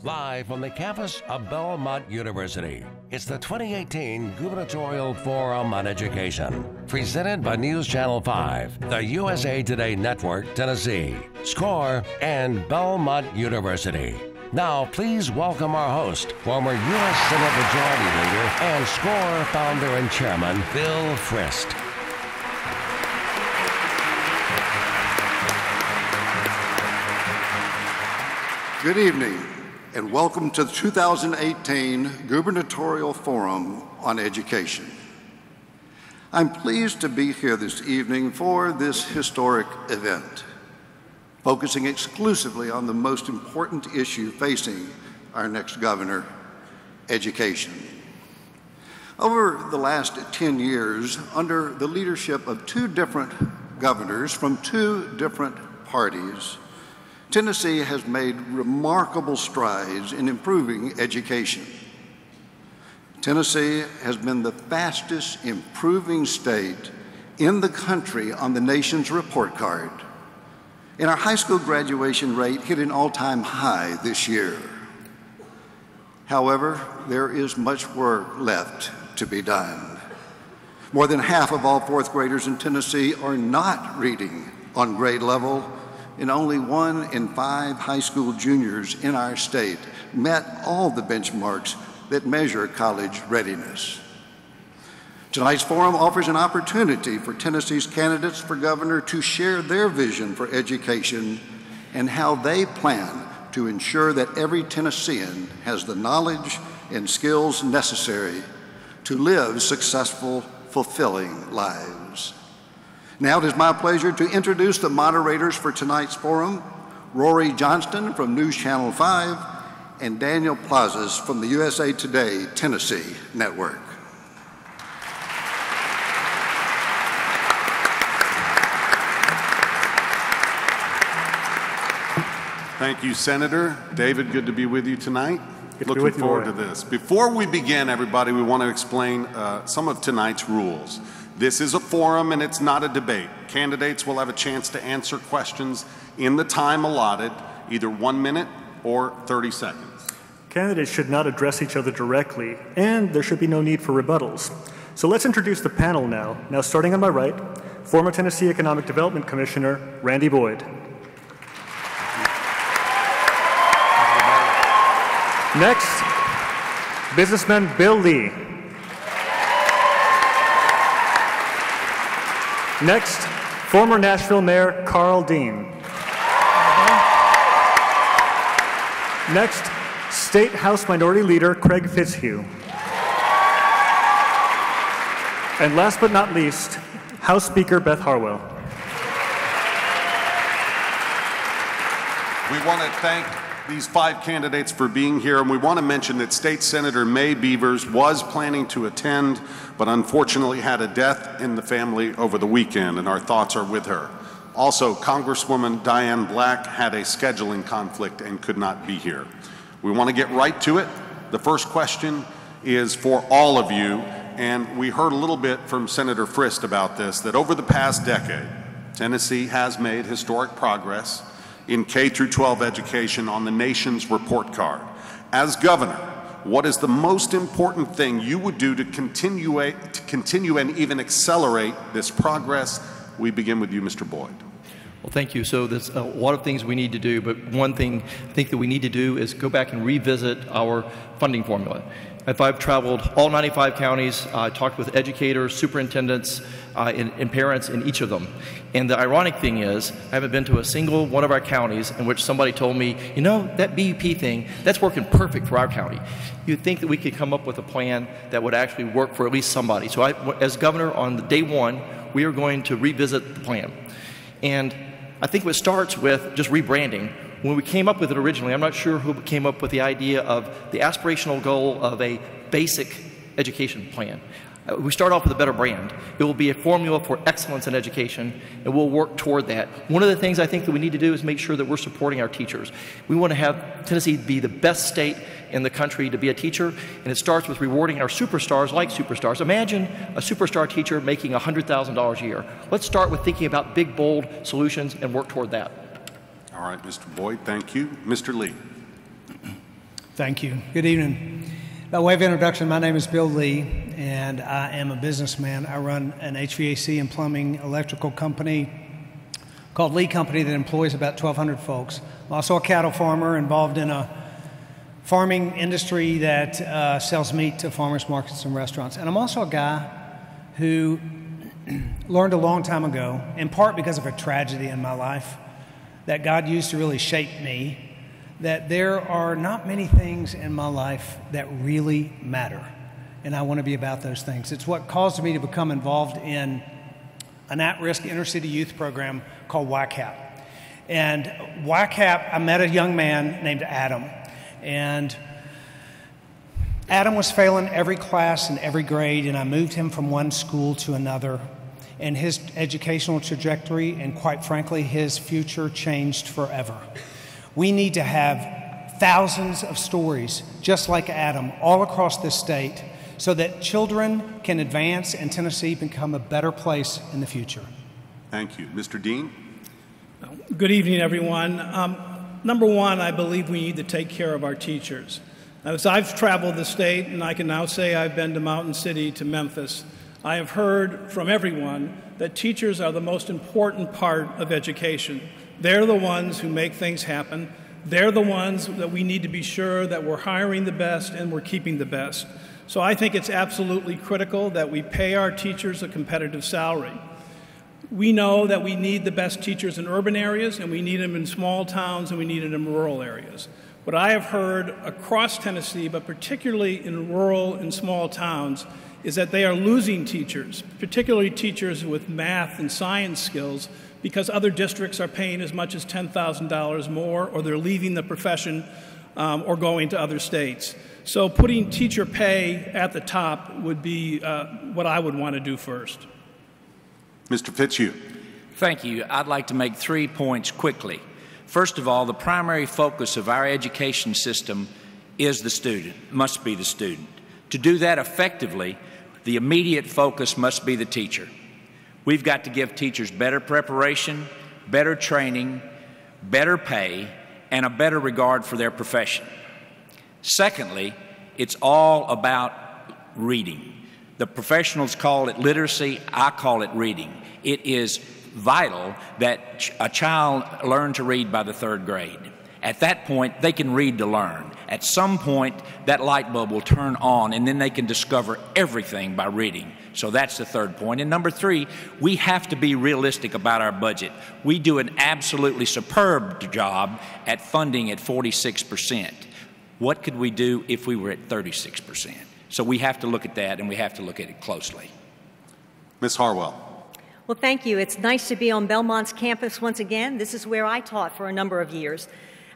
Live from the campus of Belmont University, it's the 2018 Gubernatorial Forum on Education, presented by NewsChannel 5, the USA Today Network, Tennessee, SCORE, and Belmont University. Now, please welcome our host, former U.S. Senate Majority Leader and SCORE founder and chairman, Bill Frist. Good evening, and welcome to the 2018 Gubernatorial Forum on Education. I'm pleased to be here this evening for this historic event, focusing exclusively on the most important issue facing our next governor, education. Over the last 10 years, under the leadership of two different governors from two different parties, Tennessee has made remarkable strides in improving education. Tennessee has been the fastest improving state in the country on the nation's report card, and our high school graduation rate hit an all-time high this year. However, there is much work left to be done. More than half of all fourth graders in Tennessee are not reading on grade level, and only 1 in 5 high school juniors in our state met all the benchmarks that measure college readiness. Tonight's forum offers an opportunity for Tennessee's candidates for governor to share their vision for education and how they plan to ensure that every Tennessean has the knowledge and skills necessary to live successful, fulfilling lives. Now it is my pleasure to introduce the moderators for tonight's forum, Rory Johnston from NewsChannel 5 and Daniel Plazas from the USA Today Tennessee Network. Thank you, Senator. David, good to be with you tonight. Looking forward to this. Before we begin, everybody, we want to explain some of tonight's rules. This is a forum and it's not a debate. Candidates will have a chance to answer questions in the time allotted, either 1 minute or 30 seconds. Candidates should not address each other directly, and there should be no need for rebuttals. So let's introduce the panel now. Now, starting on my right, former Tennessee Economic Development Commissioner, Randy Boyd. Next, businessman Bill Lee. Next, former Nashville Mayor Carl Dean. Next, State House Minority Leader Craig Fitzhugh. And last but not least, House Speaker Beth Harwell. We want to thank these 5 candidates for being here, and we want to mention that State Senator May Beavers was planning to attend, but unfortunately had a death in the family over the weekend, and our thoughts are with her. Also, Congresswoman Diane Black had a scheduling conflict and could not be here. We want to get right to it. The first question is for all of you, and we heard a little bit from Senator Frist about this, that over the past decade, Tennessee has made historic progress in K through 12 education on the nation's report card. As governor, what is the most important thing you would do to continue and even accelerate this progress? We begin with you, Mr. Boyd. Well, thank you. So there's a lot of things we need to do, but one thing I think that we need to do is go back and revisit our funding formula. If I've traveled all 95 counties, talked with educators, superintendents, and parents in each of them. And the ironic thing is, I haven't been to a single one of our counties in which somebody told me, you know, that BEP thing, that's working perfect for our county. You'd think that we could come up with a plan that would actually work for at least somebody. So as governor, on day 1, we are going to revisit the plan. And I think it starts with just rebranding. When we came up with it originally, I'm not sure who came up with the idea of the aspirational goal of a basic education plan. We start off with a better brand. It will be a formula for excellence in education, and we'll work toward that. One of the things I think that we need to do is make sure that we're supporting our teachers. We want to have Tennessee be the best state in the country to be a teacher, and it starts with rewarding our superstars like superstars. Imagine a superstar teacher making $100,000 a year. Let's start with thinking about big, bold solutions and work toward that. All right, Mr. Boyd, thank you. Mr. Lee. Thank you. Good evening. By way of introduction, my name is Bill Lee, and I am a businessman. I run an HVAC and plumbing electrical company called Lee Company that employs about 1,200 folks. I'm also a cattle farmer involved in a farming industry that sells meat to farmers markets and restaurants. And I'm also a guy who learned a long time ago, in part because of a tragedy in my life that God used to really shape me, that there are not many things in my life that really matter, and I want to be about those things. It's what caused me to become involved in an at-risk inner-city youth program called YCAP. And YCAP, I met a young man named Adam, and Adam was failing every class and every grade, and I moved him from one school to another, and his educational trajectory and, quite frankly, his future changed forever. We need to have thousands of stories just like Adam all across this state so that children can advance and Tennessee become a better place in the future. Thank you. Mr. Dean? Good evening, everyone. Number one, I believe we need to take care of our teachers. As I've traveled the state, and I can now say I've been to Mountain City, to Memphis, I have heard from everyone that teachers are the most important part of education. They're the ones who make things happen. They're the ones that we need to be sure that we're hiring the best and we're keeping the best. So I think it's absolutely critical that we pay our teachers a competitive salary. We know that we need the best teachers in urban areas, and we need them in small towns, and we need them in rural areas. What I have heard across Tennessee, but particularly in rural and small towns, is that they are losing teachers, particularly teachers with math and science skills, because other districts are paying as much as $10,000 more, or they're leaving the profession or going to other states. So putting teacher pay at the top would be what I would want to do first. Mr. Fitzhugh. Thank you. I'd like to make 3 points quickly. First of all, the primary focus of our education system is the student, must be the student. To do that effectively, the immediate focus must be the teacher. We've got to give teachers better preparation, better training, better pay, and a better regard for their profession. Secondly, it's all about reading. The professionals call it literacy, I call it reading. It is vital that a child learn to read by the 3rd grade. At that point, they can read to learn. At some point, that light bulb will turn on, and then they can discover everything by reading. So that's the 3rd point. And number 3, we have to be realistic about our budget. We do an absolutely superb job at funding at 46%. What could we do if we were at 36%? So we have to look at that, and we have to look at it closely. Ms. Harwell. Well, thank you. It's nice to be on Belmont's campus once again. This is where I taught for a number of years.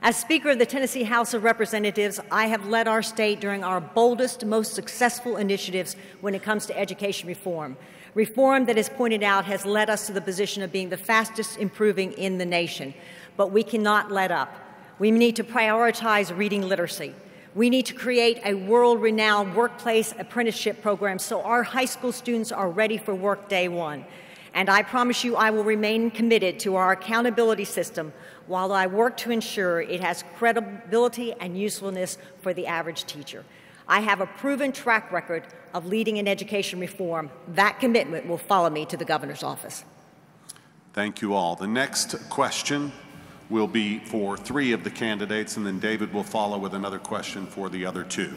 As Speaker of the Tennessee House of Representatives, I have led our state during our boldest, most successful initiatives when it comes to education reform. Reform that, as pointed out, has led us to the position of being the fastest improving in the nation. But we cannot let up. We need to prioritize reading literacy. We need to create a world-renowned workplace apprenticeship program so our high school students are ready for work day one. And I promise you I will remain committed to our accountability system while I work to ensure it has credibility and usefulness for the average teacher. I have a proven track record of leading in education reform. That commitment will follow me to the governor's office. Thank you all. The next question will be for 3 of the candidates, and then David will follow with another question for the other 2.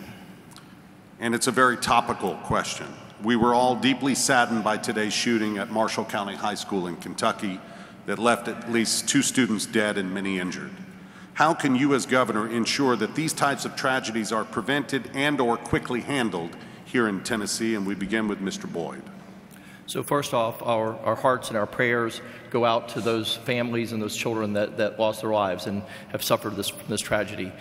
And it's a very topical question. We were all deeply saddened by today's shooting at Marshall County High School in Kentucky that left at least 2 students dead and many injured. How can you as governor ensure that these types of tragedies are prevented and/or quickly handled here in Tennessee? And we begin with Mr. Boyd. So first off, our hearts and our prayers go out to those families and those children that lost their lives and have suffered this tragedy.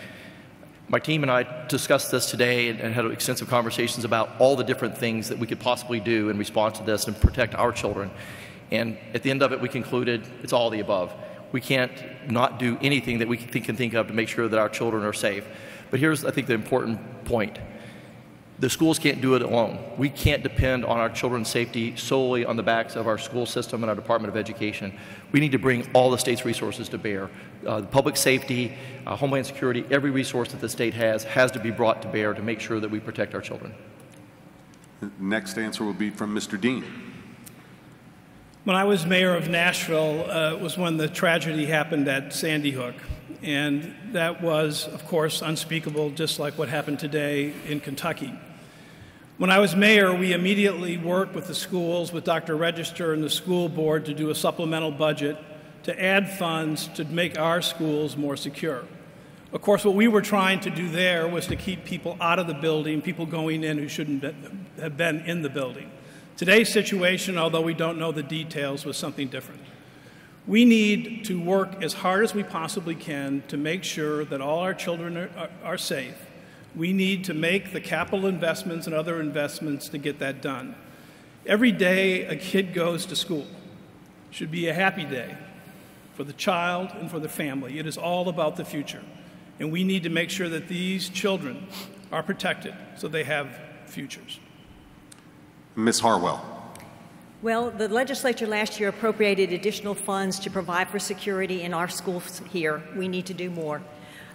My team and I discussed this today and had extensive conversations about all the different things that we could possibly do in response to this and protect our children. And at the end of it, we concluded it's all the above. We can't not do anything that we can think of to make sure that our children are safe. But here's, I think, the important point. The schools can't do it alone. We can't depend on our children's safety solely on the backs of our school system and our Department of Education. We need to bring all the state's resources to bear. Public safety, Homeland Security, every resource that the state has to be brought to bear to make sure that we protect our children. The next answer will be from Mr. Dean. When I was mayor of Nashville, it was when the tragedy happened at Sandy Hook. And that was, of course, unspeakable, just like what happened today in Kentucky. When I was mayor, we immediately worked with the schools, with Dr. Register and the school board to do a supplemental budget to add funds to make our schools more secure. Of course, what we were trying to do there was to keep people out of the building, people going in who shouldn't have been in the building. Today's situation, although we don't know the details, was something different. We need to work as hard as we possibly can to make sure that all our children are safe. We need to make the capital investments and other investments to get that done. Every day a kid goes to school should be a happy day for the child and for the family. It is all about the future. And we need to make sure that these children are protected so they have futures. Ms. Harwell. Well, the legislature last year appropriated additional funds to provide for security in our schools here. We need to do more.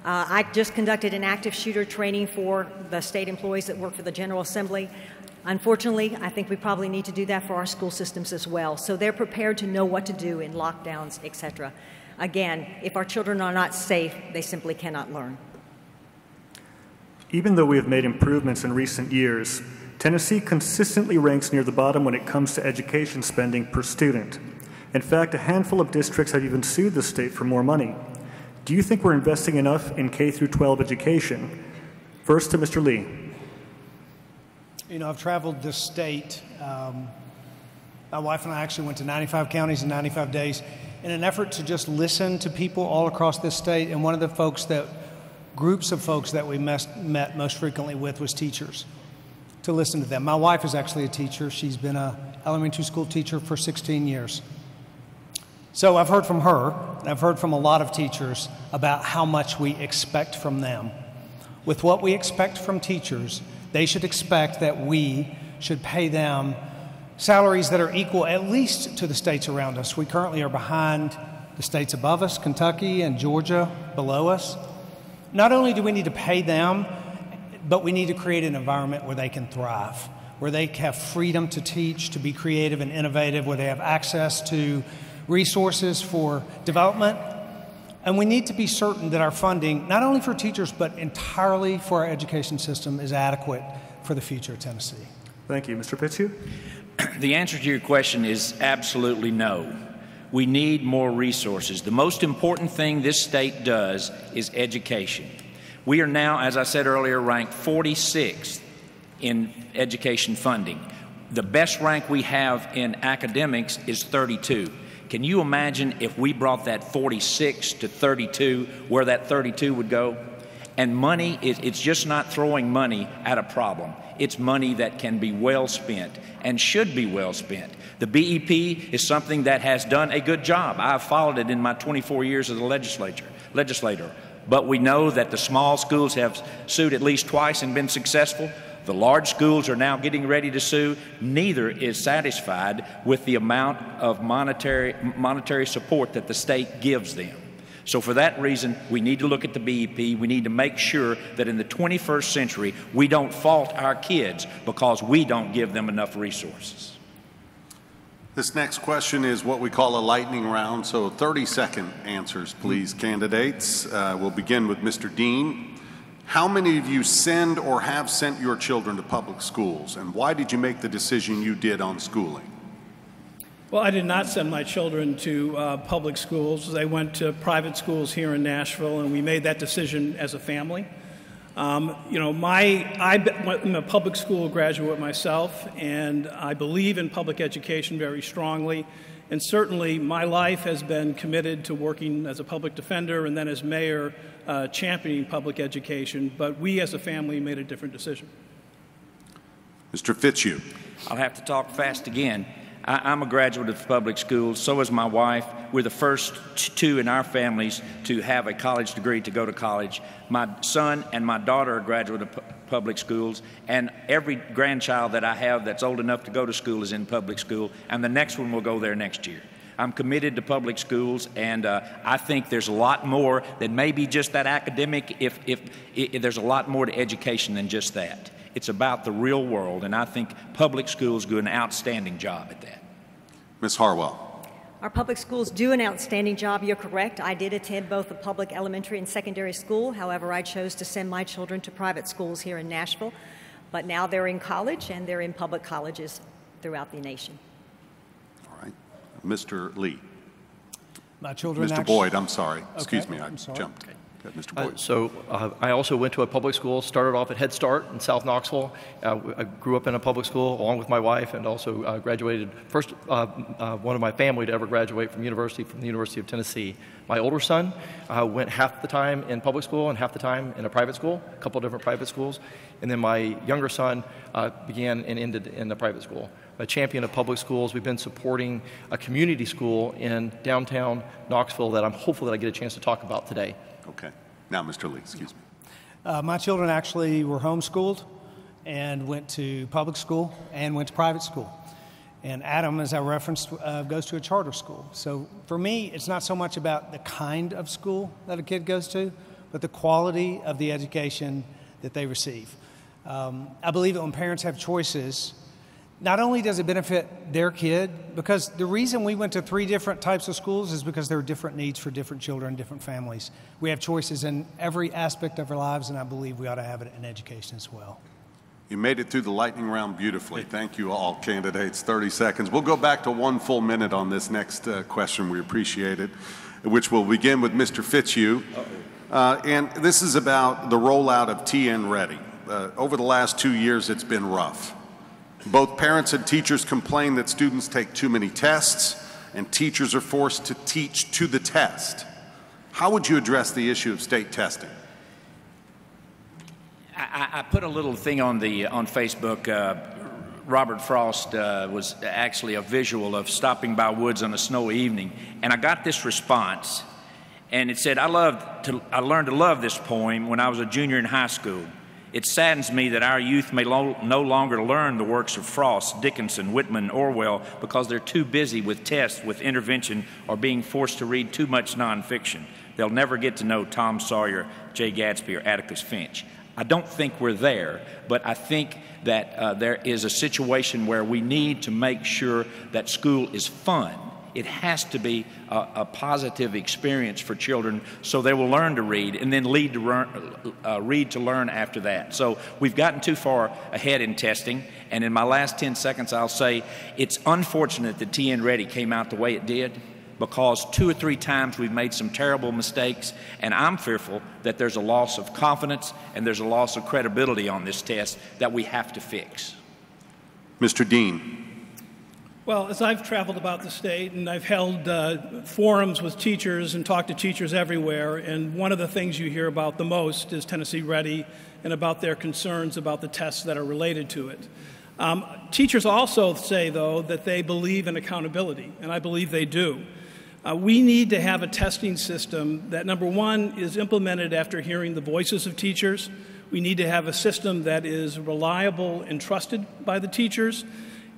I just conducted an active shooter training for the state employees that work for the General Assembly. Unfortunately, I think we probably need to do that for our school systems as well, so they're prepared to know what to do in lockdowns, etc. Again, if our children are not safe, they simply cannot learn. Even though we have made improvements in recent years, Tennessee consistently ranks near the bottom when it comes to education spending per student. In fact, a handful of districts have even sued the state for more money. Do you think we're investing enough in K-12 education? First to Mr. Lee. You know, I've traveled this state. My wife and I actually went to 95 counties in 95 days in an effort to just listen to people all across this state. And one of the groups of folks that we met most frequently with was teachers, to listen to them. My wife is actually a teacher. She's been an elementary school teacher for 16 years. So I've heard from her, and I've heard from a lot of teachers about how much we expect from them. With what we expect from teachers, they should expect that we should pay them salaries that are equal at least to the states around us. We currently are behind the states above us, Kentucky and Georgia below us. Not only do we need to pay them, but we need to create an environment where they can thrive, where they have freedom to teach, to be creative and innovative, where they have access to resources for development. And we need to be certain that our funding, not only for teachers, but entirely for our education system, is adequate for the future of Tennessee. Thank you. Mr. Fitzhugh? The answer to your question is absolutely no. We need more resources. The most important thing this state does is education. We are now, as I said earlier, ranked 46th in education funding. The best rank we have in academics is 32. Can you imagine if we brought that 46 to 32, where that 32 would go? And money, it's just not throwing money at a problem. It's money that can be well spent and should be well spent. The BEP is something that has done a good job. I've followed it in my 24 years as a legislator. But we know that the small schools have sued at least twice and been successful. The large schools are now getting ready to sue. Neither is satisfied with the amount of monetary support that the state gives them. So for that reason, we need to look at the BEP. We need to make sure that in the 21st century, we don't fault our kids because we don't give them enough resources. This next question is what we call a lightning round, so 30-second answers, please, candidates. We'll begin with Mr. Dean. How many of you send or have sent your children to public schools, and why did you make the decision you did on schooling? Well, I did not send my children to public schools. They went to private schools here in Nashville, and we made that decision as a family. I'm a public school graduate myself, and I believe in public education very strongly. And certainly my life has been committed to working as a public defender and then as mayor championing public education. But we as a family made a different decision. Mr. Fitzhugh. I'll have to talk fast again. I'm a graduate of public schools, so is my wife. We're the first two in our families to have a college degree, to go to college. My son and my daughter are graduate of public schools, and every grandchild that I have that's old enough to go to school is in public school, and the next one will go there next year. I'm committed to public schools, and I think there's a lot more than maybe just that academic. If there's a lot more to education than just that. It's about the real world, and I think public schools do an outstanding job at that. Ms. Harwell. Our public schools do an outstanding job. You're correct. I did attend both a public elementary and secondary school. However, I chose to send my children to private schools here in Nashville. But now they're in college, and they're in public colleges throughout the nation. All right. Mr. Lee. My children Mr. Boyd, I'm sorry. Excuse me, I jumped. Mr. Boyd. I also went to a public school, started off at Head Start in South Knoxville. I grew up in a public school along with my wife, and also graduated, first one of my family to ever graduate from the University of Tennessee. My older son went half the time in public school and half the time in a private school, a couple of different private schools. And then my younger son began and ended in a private school. A champion of public schools. We've been supporting a community school in downtown Knoxville that I'm hopeful that I get a chance to talk about today. Okay. Now, Mr. Lee, excuse me. My children actually were homeschooled and went to public school and went to private school. And Adam, as I referenced, goes to a charter school. So for me, it's not so much about the kind of school that a kid goes to, but the quality of the education that they receive. I believe that when parents have choices, not only does it benefit their kid, because the reason we went to 3 different types of schools is because there are different needs for different children, different families. We have choices in every aspect of our lives, and I believe we ought to have it in education as well. You made it through the lightning round beautifully. Thank you all, candidates. 30 seconds. We'll go back to 1 full minute on this next question. We appreciate it, which will begin with Mr. Fitzhugh. And this is about the rollout of TN Ready. Over the last 2 years, it's been rough. Both parents and teachers complain that students take too many tests, and teachers are forced to teach to the test. How would you address the issue of state testing? I put a little thing on Facebook. Robert Frost was actually a visual of stopping by woods on a snowy evening, and I got this response, and it said, I learned to love this poem when I was a junior in high school. It saddens me that our youth may no longer learn the works of Frost, Dickinson, Whitman, Orwell because they're too busy with tests, with intervention, or being forced to read too much nonfiction. They'll never get to know Tom Sawyer, Jay Gatsby, or Atticus Finch. I don't think we're there, but I think that there is a situation where we need to make sure that school is fun. It has to be a positive experience for children so they will learn to read and then read to learn after that. So we've gotten too far ahead in testing, and in my last 10 seconds I'll say it's unfortunate that TN Ready came out the way it did, because 2 or 3 times we've made some terrible mistakes, and I'm fearful that there's a loss of confidence and there's a loss of credibility on this test that we have to fix. Mr. Dean. Well, as I've traveled about the state and I've held forums with teachers and talked to teachers everywhere, and one of the things you hear about the most is Tennessee Ready and about their concerns about the tests that are related to it. Teachers also say, though, that they believe in accountability, and I believe they do. We need to have a testing system that, number one, is implemented after hearing the voices of teachers. We need to have a system that is reliable and trusted by the teachers.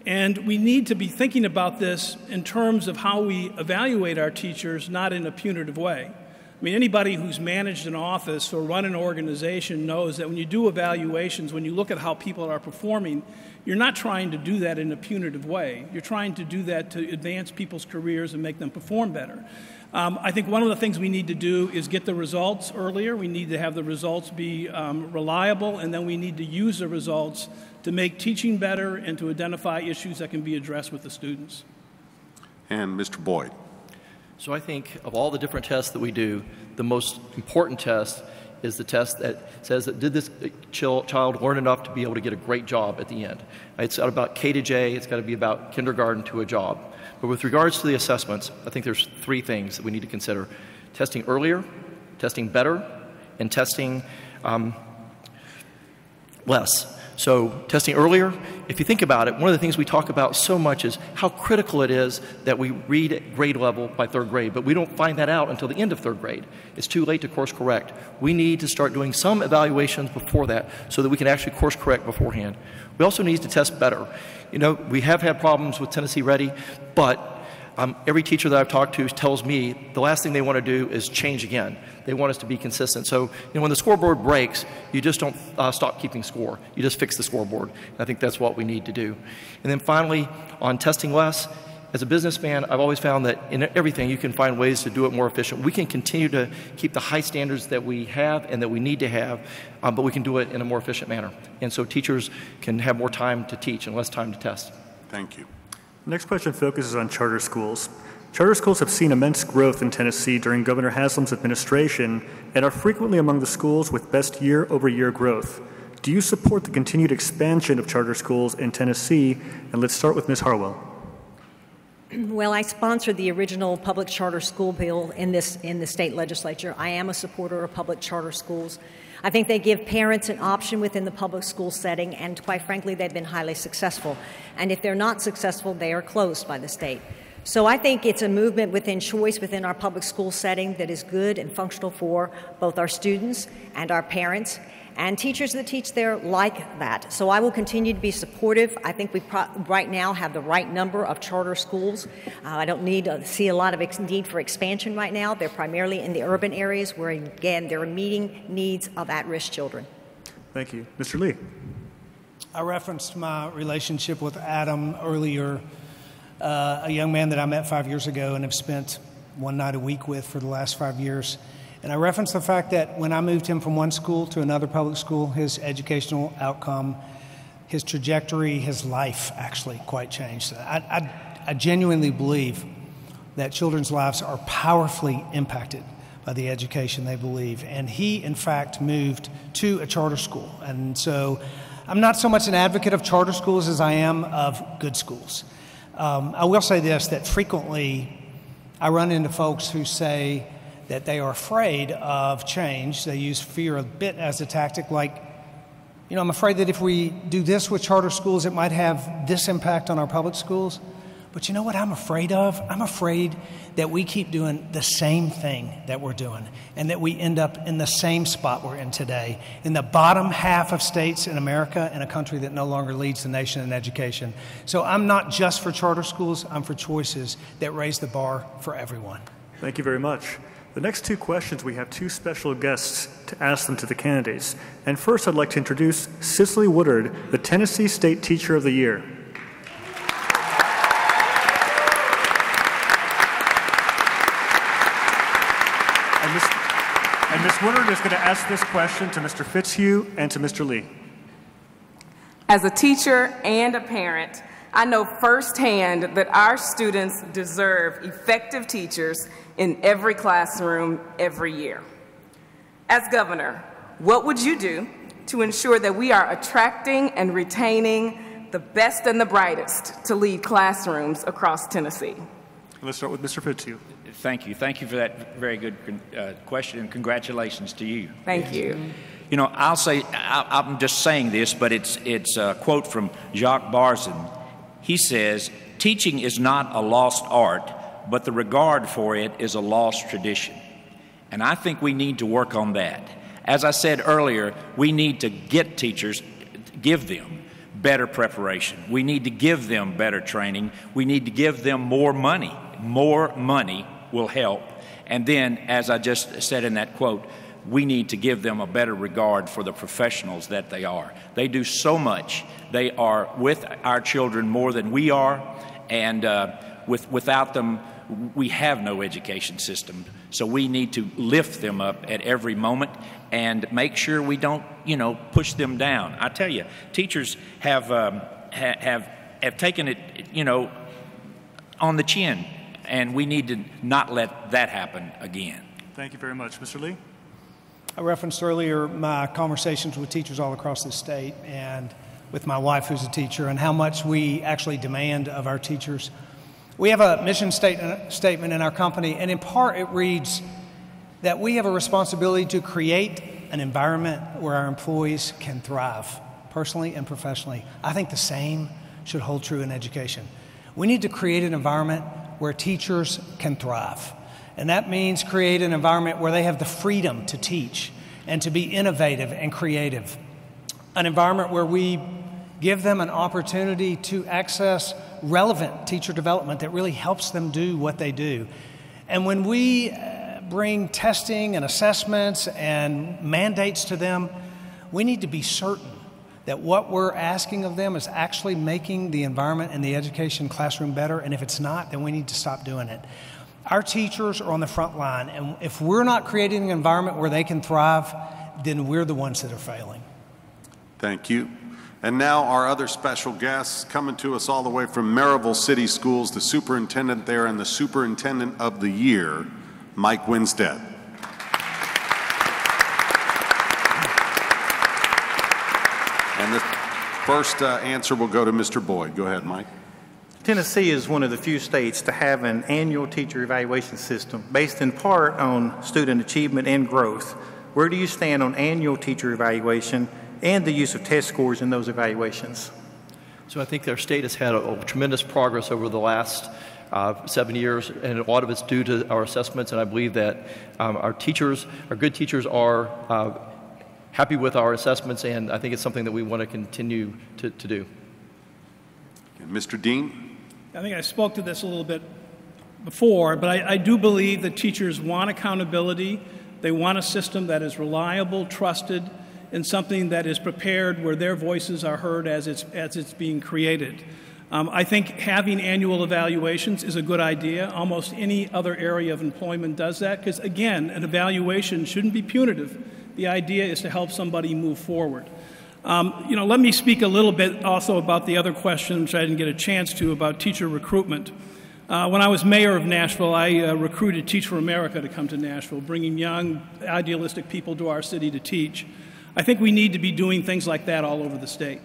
And we need to be thinking about this in terms of how we evaluate our teachers, not in a punitive way. I mean, anybody who's managed an office or run an organization knows that when you do evaluations, when you look at how people are performing, you're not trying to do that in a punitive way. You're trying to do that to advance people's careers and make them perform better. I think one of the things we need to do is get the results earlier. We need to have the results be reliable, and then we need to use the results to make teaching better and to identify issues that can be addressed with the students. And Mr. Boyd. So I think of all the different tests that we do, the most important test is the test that says that did this child learn enough to be able to get a great job at the end. It's not about K to J, it's got to be about kindergarten to a job. But with regards to the assessments, I think there's 3 things that we need to consider. Testing earlier, testing better, and testing less. So testing earlier, if you think about it, one of the things we talk about so much is how critical it is that we read at grade level by third grade, but we don't find that out until the end of third grade. It's too late to course correct. We need to start doing some evaluations before that so that we can actually course correct beforehand. We also need to test better. You know, we have had problems with Tennessee Ready, but every teacher that I've talked to tells me the last thing they want to do is change again. They want us to be consistent. So, you know, when the scoreboard breaks, you just don't stop keeping score. You just fix the scoreboard. And I think that's what we need to do. And then finally, on testing less, as a businessman, I've always found that in everything you can find ways to do it more efficient. We can continue to keep the high standards that we have and that we need to have, but we can do it in a more efficient manner. And so teachers can have more time to teach and less time to test. Thank you. Next question focuses on charter schools. Charter schools have seen immense growth in Tennessee during Governor Haslam's administration and are frequently among the schools with best year-over-year growth. Do you support the continued expansion of charter schools in Tennessee? And let's start with Ms. Harwell. Well, I sponsored the original public charter school bill in the state legislature. I am a supporter of public charter schools. I think they give parents an option within the public school setting, and quite frankly, they've been highly successful. And if they're not successful, they are closed by the state. So I think it's a movement within choice within our public school setting that is good and functional for both our students and our parents. And teachers that teach there like that. So I will continue to be supportive. I think we right now have the right number of charter schools. I don't see a lot of need for expansion right now. They're primarily in the urban areas where, again, they're meeting needs of at-risk children. Thank you. Mr. Lee. I referenced my relationship with Adam earlier, a young man that I met 5 years ago and have spent one night a week with for the last 5 years. And I referenced the fact that when I moved him from one school to another public school, his educational outcome, his trajectory, his life actually quite changed. I genuinely believe that children's lives are powerfully impacted by the education they believe. And he, in fact, moved to a charter school. And so I'm not so much an advocate of charter schools as I am of good schools. I will say this, that frequently I run into folks who say that they are afraid of change. They use fear a bit as a tactic, like, you know, I'm afraid that if we do this with charter schools, it might have this impact on our public schools. But you know what I'm afraid of? I'm afraid that we keep doing the same thing that we're doing and that we end up in the same spot we're in today, in the bottom half of states in America, in a country that no longer leads the nation in education. So I'm not just for charter schools, I'm for choices that raise the bar for everyone. Thank you very much. The next two questions, we have two special guests to ask them to the candidates. And first, I'd like to introduce Cicely Woodard, the Tennessee State Teacher of the Year. And Ms. Woodard is going to ask this question to Mr. Fitzhugh and to Mr. Lee. As a teacher and a parent, I know firsthand that our students deserve effective teachers in every classroom every year. As governor, what would you do to ensure that we are attracting and retaining the best and the brightest to lead classrooms across Tennessee? Let's start with Mr. Fitzhugh. Thank you. Thank you for that very good question, and congratulations to you. Thank you. You know, I'm just saying this, but it's a quote from Jacques Barzin. He says, "Teaching is not a lost art, but the regard for it is a lost tradition." And I think we need to work on that. As I said earlier, we need to get teachers, give them better preparation. We need to give them better training. We need to give them more money. More money will help. And then, as I just said in that quote, we need to give them a better regard for the professionals that they are. They do so much. They are with our children more than we are, and without them, we have no education system. So we need to lift them up at every moment and make sure we don't, push them down. I tell you, teachers have taken it, on the chin, and we need to not let that happen again. Thank you very much. Mr. Lee? I referenced earlier my conversations with teachers all across the state and with my wife, who's a teacher, and how much we actually demand of our teachers. We have a mission statement in our company, and in part it reads that we have a responsibility to create an environment where our employees can thrive personally and professionally. I think the same should hold true in education. We need to create an environment where teachers can thrive. And that means create an environment where they have the freedom to teach and to be innovative and creative. An environment where we give them an opportunity to access relevant teacher development that really helps them do what they do. And when we bring testing and assessments and mandates to them, we need to be certain that what we're asking of them is actually making the environment and the education classroom better, and if it's not, then we need to stop doing it. Our teachers are on the front line, and if we're not creating an environment where they can thrive, then we're the ones that are failing. Thank you. And now our other special guests coming to us all the way from Maryville City Schools, the superintendent there and the superintendent of the year, Mike Winstead. And the first answer will go to Mr. Boyd. Go ahead, Mike. Tennessee is one of the few states to have an annual teacher evaluation system based in part on student achievement and growth. Where do you stand on annual teacher evaluation and the use of test scores in those evaluations? So I think our state has had a tremendous progress over the last 7 years, and a lot of it's due to our assessments, and I believe that our good teachers are happy with our assessments, and I think it's something that we want to continue to do. And Mr. Dean? I think I spoke to this a little bit before, but I do believe that teachers want accountability. They want a system that is reliable, trusted, and something that is prepared where their voices are heard as it's being created. I think having annual evaluations is a good idea. Almost any other area of employment does that because, again, an evaluation shouldn't be punitive. The idea is to help somebody move forward. Let me speak a little bit also about the other question, which I didn't get a chance to, about teacher recruitment. When I was mayor of Nashville, I recruited Teach for America to come to Nashville, bringing young, idealistic people to our city to teach. I think we need to be doing things like that all over the state.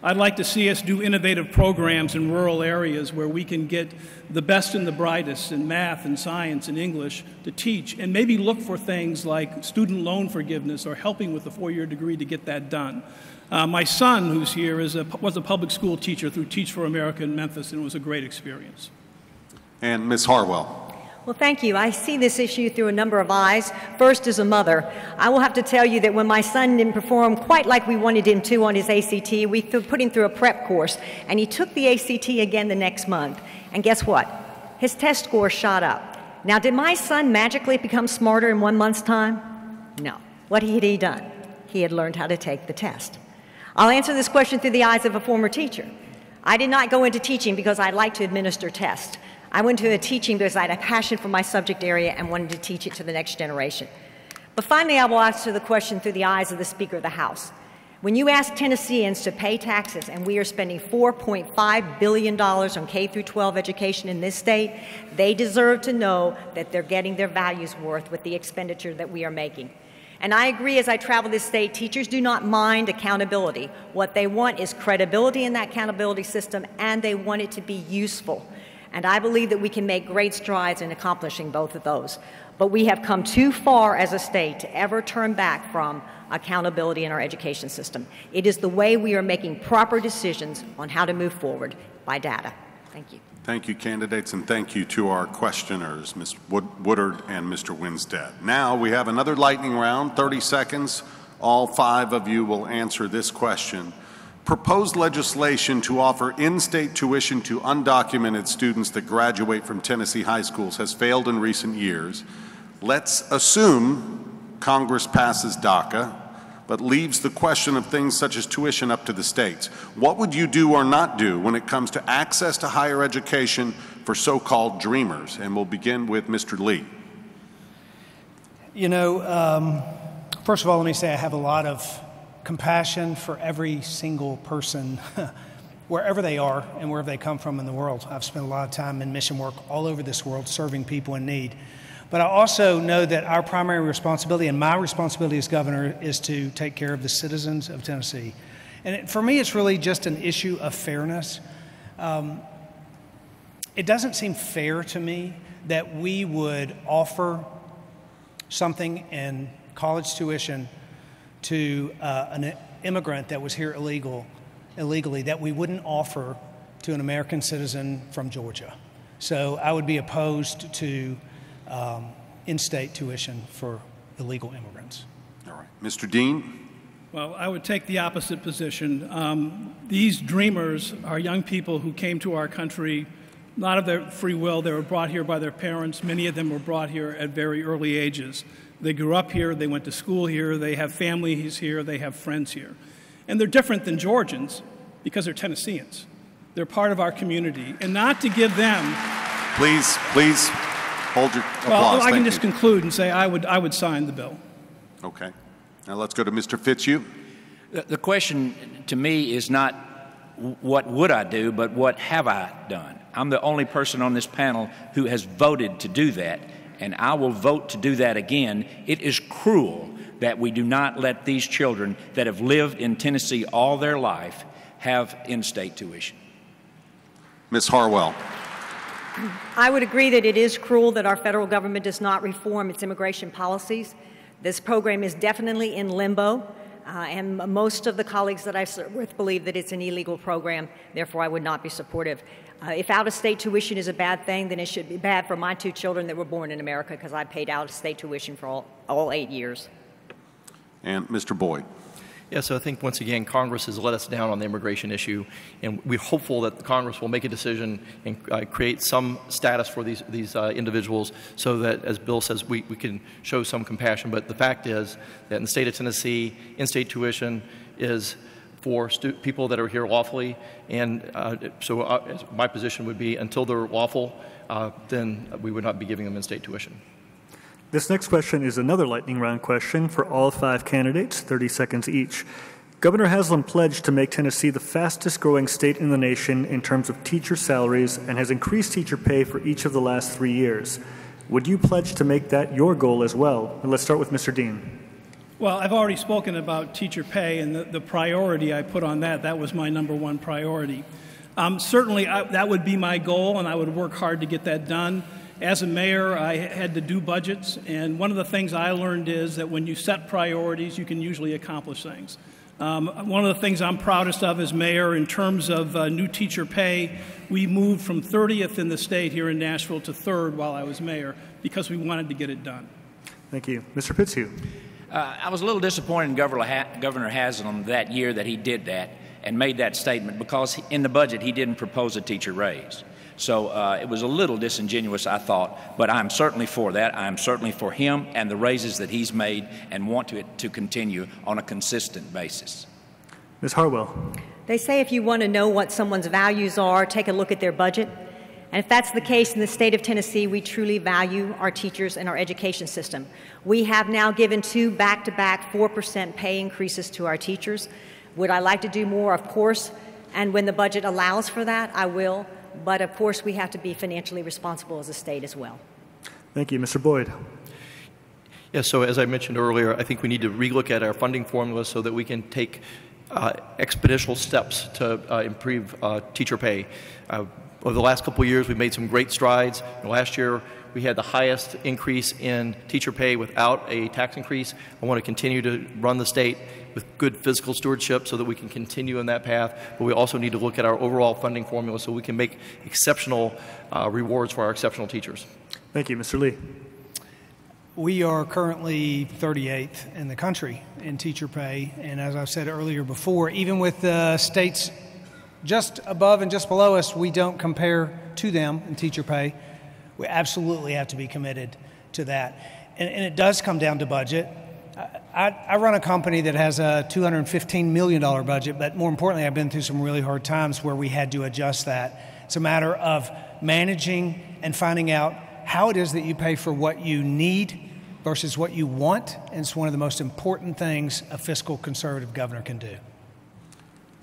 I'd like to see us do innovative programs in rural areas where we can get the best and the brightest in math and science and English to teach, and maybe look for things like student loan forgiveness or helping with a four-year degree to get that done. My son, who's here, was a public school teacher through Teach for America in Memphis, and it was a great experience. And Ms. Harwell. Well, thank you. I see this issue through a number of eyes. First, as a mother, I will have to tell you that when my son didn't perform quite like we wanted him to on his ACT, we put him through a prep course, and he took the ACT again the next month. And guess what? His test score shot up. Now, did my son magically become smarter in 1 month's time? No. What had he done? He had learned how to take the test. I'll answer this question through the eyes of a former teacher. I did not go into teaching because I like to administer tests. I went into teaching because I had a passion for my subject area and wanted to teach it to the next generation. But finally, I will answer the question through the eyes of the Speaker of the House. When you ask Tennesseans to pay taxes, and we are spending $4.5 billion on K-12 education in this state, they deserve to know that they're getting their values worth with the expenditure that we are making. And I agree, as I travel this state, teachers do not mind accountability. What they want is credibility in that accountability system, and they want it to be useful. And I believe that we can make great strides in accomplishing both of those. But we have come too far as a state to ever turn back from accountability in our education system. It is the way we are making proper decisions on how to move forward by data. Thank you. Thank you, candidates, and thank you to our questioners, Ms. Woodard and Mr. Winstead. Now we have another lightning round, 30 seconds. All 5 of you will answer this question. Proposed legislation to offer in-state tuition to undocumented students that graduate from Tennessee high schools has failed in recent years. Let's assume Congress passes DACA, but leaves the question of things such as tuition up to the states. What would you do or not do when it comes to access to higher education for so-called dreamers? And we'll begin with Mr. Lee. You know, first of all, let me say I have a lot of compassion for every single person, wherever they are and wherever they come from in the world. I've spent a lot of time in mission work all over this world serving people in need. But I also know that our primary responsibility and my responsibility as governor is to take care of the citizens of Tennessee. And for me, it's really just an issue of fairness. It doesn't seem fair to me that we would offer something in college tuition to an immigrant that was here illegally that we wouldn't offer to an American citizen from Georgia. So I would be opposed to in-state tuition for illegal immigrants. All right. Mr. Dean? Well, I would take the opposite position. These dreamers are young people who came to our country not of their free will. They were brought here by their parents. Many of them were brought here at very early ages. They grew up here, they went to school here, they have families here, they have friends here. And they're different than Georgians because they're Tennesseans. They're part of our community. And not to give them... Please hold your applause. Well, I can just conclude and say I would sign the bill. Okay. Now let's go to Mr. Fitzhugh. The question to me is not what would I do, but what have I done? I'm the only person on this panel who has voted to do that, and I will vote to do that again. It is cruel that we do not let these children that have lived in Tennessee all their life have in-state tuition. Ms. Harwell. I would agree that it is cruel that our federal government does not reform its immigration policies. This program is definitely in limbo, and most of the colleagues that I serve with believe that it's an illegal program. Therefore, I would not be supportive. If out-of-state tuition is a bad thing, then it should be bad for my 2 children that were born in America because I paid out-of-state tuition for all 8 years. And Mr. Boyd. Yeah, so I think, once again, Congress has let us down on the immigration issue, and we're hopeful that the Congress will make a decision and create some status for these individuals so that, as Bill says, we can show some compassion. But the fact is that in the state of Tennessee, in-state tuition is for people that are here lawfully, and so my position would be until they're lawful, then we would not be giving them in-state tuition. This next question is another lightning round question for all 5 candidates, 30 seconds each. Governor Haslam pledged to make Tennessee the fastest growing state in the nation in terms of teacher salaries and has increased teacher pay for each of the last 3 years. Would you pledge to make that your goal as well? And let's start with Mr. Dean. Well, I've already spoken about teacher pay and the priority I put on that. That was my number 1 priority. Certainly, that would be my goal, and I would work hard to get that done. As a mayor, I had to do budgets, and one of the things I learned is that when you set priorities, you can usually accomplish things. One of the things I'm proudest of as mayor in terms of new teacher pay, we moved from 30th in the state here in Nashville to 3rd while I was mayor because we wanted to get it done. Thank you. Mr. Fitzhugh. I was a little disappointed in Governor Haslam that year that he did that and made that statement because in the budget he didn't propose a teacher raise. So it was a little disingenuous, I thought, but I'm certainly for that. I'm certainly for him and the raises that he's made and want it to continue on a consistent basis. Ms. Harwell. They say if you want to know what someone's values are, take a look at their budget. And if that's the case in the state of Tennessee, we truly value our teachers and our education system. We have now given 2 back-to-back 4% pay increases to our teachers. Would I like to do more? Of course. And when the budget allows for that, I will. But of course, we have to be financially responsible as a state as well. Thank you. Mr. Boyd. Yeah, so as I mentioned earlier, I think we need to relook at our funding formula so that we can take exponential steps to improve teacher pay. Over the last couple of years, we've made some great strides. Last year, we had the highest increase in teacher pay without a tax increase. I want to continue to run the state with good fiscal stewardship so that we can continue in that path. But we also need to look at our overall funding formula so we can make exceptional rewards for our exceptional teachers. Thank you. Mr. Lee. We are currently 38th in the country in teacher pay. And as I've said earlier before, even with the states just above and just below us, we don't compare to them in teacher pay. We absolutely have to be committed to that. And it does come down to budget. I run a company that has a $215 million budget, but more importantly, I've been through some really hard times where we had to adjust that. It's a matter of managing and finding out how it is that you pay for what you need versus what you want. And it's one of the most important things a fiscal conservative governor can do.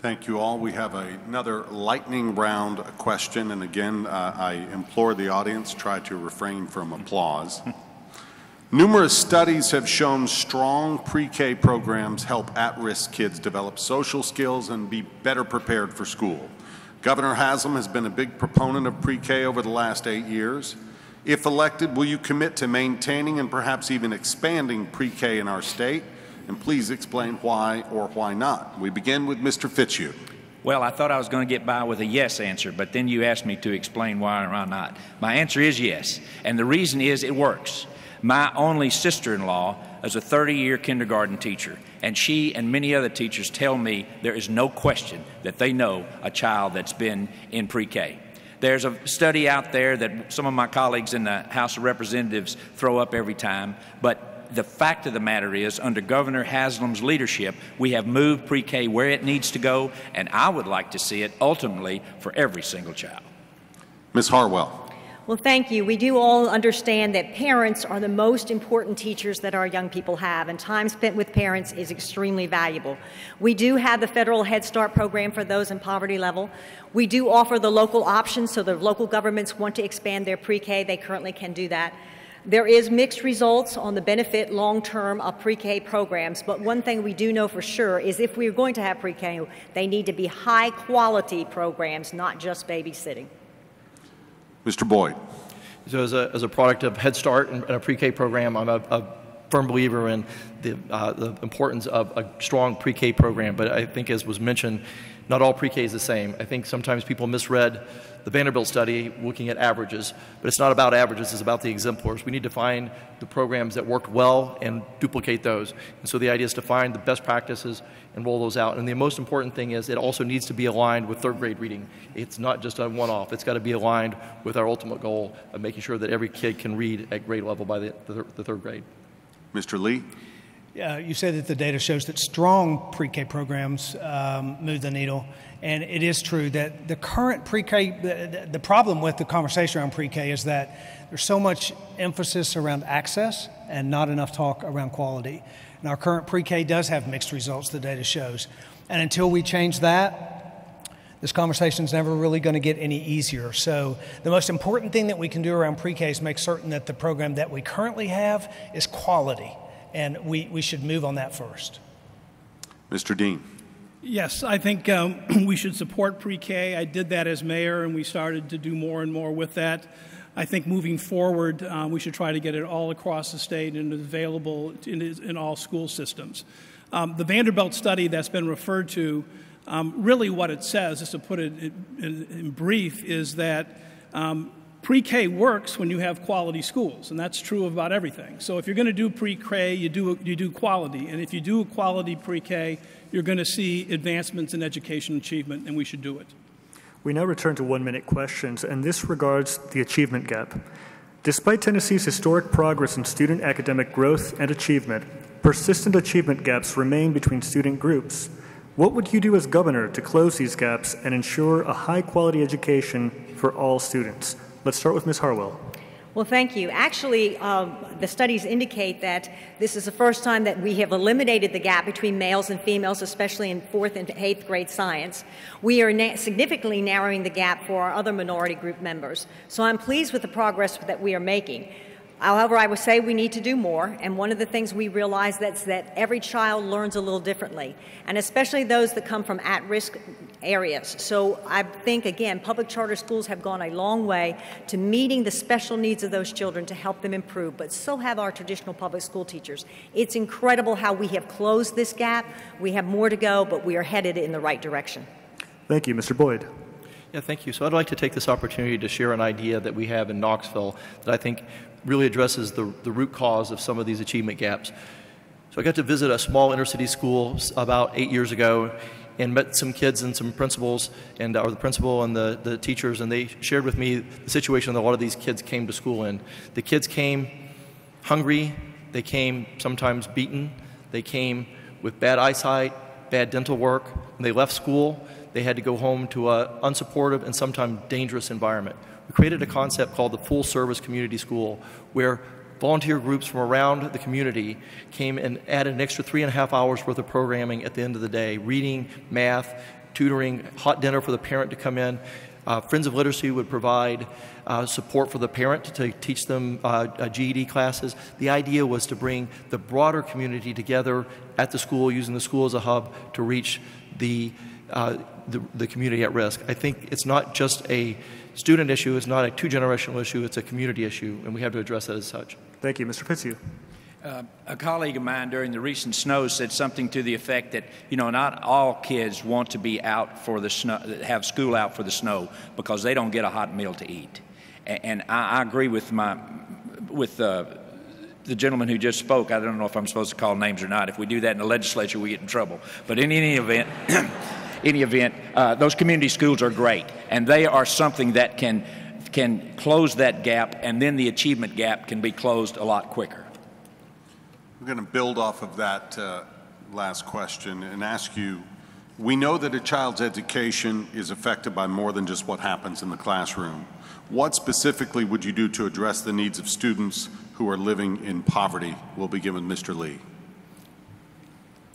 Thank you all. We have another lightning round question. And again, I implore the audience, try to refrain from applause. Numerous studies have shown strong pre-K programs help at-risk kids develop social skills and be better prepared for school. Governor Haslam has been a big proponent of pre-K over the last 8 years. If elected, will you commit to maintaining and perhaps even expanding pre-K in our state? And please explain why or why not. We begin with Mr. Fitzhugh. Well, I thought I was going to get by with a yes answer, but then you asked me to explain why or why not. My answer is yes, and the reason is it works. My only sister-in-law is a 30-year kindergarten teacher, and she and many other teachers tell me there is no question that they know a child that's been in pre-K. There's a study out there that some of my colleagues in the House of Representatives throw up every time, but the fact of the matter is, under Governor Haslam's leadership, we have moved pre-K where it needs to go, and I would like to see it ultimately for every single child. Ms. Harwell. Well, thank you. We do all understand that parents are the most important teachers that our young people have, and time spent with parents is extremely valuable. We do have the federal Head Start program for those in poverty level. We do offer the local options, so the local governments want to expand their pre-K, they currently can do that. There is mixed results on the benefit long-term of pre-K programs, but one thing we do know for sure is if we're going to have pre-K, they need to be high-quality programs, not just babysitting. Mr. Boyd. So as a product of Head Start and a pre-K program, I'm a firm believer in the importance of a strong pre-K program, but I think, as was mentioned, not all pre-K is the same. I think sometimes people misread the Vanderbilt study looking at averages, but it's not about averages, it's about the exemplars. We need to find the programs that worked well and duplicate those. And so the idea is to find the best practices and roll those out. And the most important thing is it also needs to be aligned with third grade reading. It's not just a one-off. It's got to be aligned with our ultimate goal of making sure that every kid can read at grade level by the third grade. Mr. Lee. You said that the data shows that strong pre-K programs move the needle, and it is true that the current pre-K, the problem with the conversation around pre-K is that there's so much emphasis around access and not enough talk around quality. And our current pre-K does have mixed results, the data shows. And until we change that, this conversation is never really going to get any easier. So the most important thing that we can do around pre-K is make certain that the program that we currently have is quality. And we should move on that first. Mr. Dean. Yes, I think we should support pre-K. I did that as mayor, and we started to do more and more with that. I think moving forward, we should try to get it all across the state and available in all school systems. The Vanderbilt study that's been referred to, really what it says, just to put it in brief, is that pre-K works when you have quality schools, and that's true about everything. So if you're going to do pre-K, you do quality, and if you do quality pre-K, you're going to see advancements in education achievement, and we should do it. We now return to one-minute questions, and this regards the achievement gap. Despite Tennessee's historic progress in student academic growth and achievement, persistent achievement gaps remain between student groups. What would you do as governor to close these gaps and ensure a high-quality education for all students? Let's start with Ms. Harwell. Well, thank you. Actually, the studies indicate that this is the first time that we have eliminated the gap between males and females, especially in 4th and 8th grade science. We are significantly narrowing the gap for our other minority group members. So I'm pleased with the progress that we are making. However, I would say we need to do more, and one of the things we realize is that every child learns a little differently, and especially those that come from at-risk areas. So I think, again, public charter schools have gone a long way to meeting the special needs of those children to help them improve, but so have our traditional public school teachers. It's incredible how we have closed this gap. We have more to go, but we are headed in the right direction. Thank you. Mr. Boyd. Yeah, thank you. So I'd like to take this opportunity to share an idea that we have in Knoxville that I think really addresses the root cause of some of these achievement gaps. So I got to visit a small inner-city school about 8 years ago and met some kids and some principals, and or the principal and the teachers, and they shared with me the situation that a lot of these kids came to school in. The kids came hungry, they came sometimes beaten, they came with bad eyesight, bad dental work. When they left school, they had to go home to an unsupportive and sometimes dangerous environment. We created a concept called the Full Service Community School, where volunteer groups from around the community came and added an extra 3.5 hours worth of programming at the end of the day, reading, math, tutoring, hot dinner for the parent to come in. Friends of Literacy would provide support for the parent to teach them GED classes. The idea was to bring the broader community together at the school, using the school as a hub to reach the community at risk. I think it's not just a student issue, it's not a two-generational issue, it's a community issue, and we have to address that as such. Thank you. Mr. Fitzhugh. A colleague of mine during the recent snows said something to the effect that, not all kids want to be out for the snow, have school out for the snow because they don't get a hot meal to eat. And I agree with the gentleman who just spoke. I don't know if I'm supposed to call names or not. If we do that in the legislature, we get in trouble. But in any event, those community schools are great, and they are something that can close that gap, and then the achievement gap can be closed a lot quicker. I'm going to build off of that last question and ask you, we know that a child's education is affected by more than just what happens in the classroom. What specifically would you do to address the needs of students who are living in poverty? We'll begin with Mr. Lee.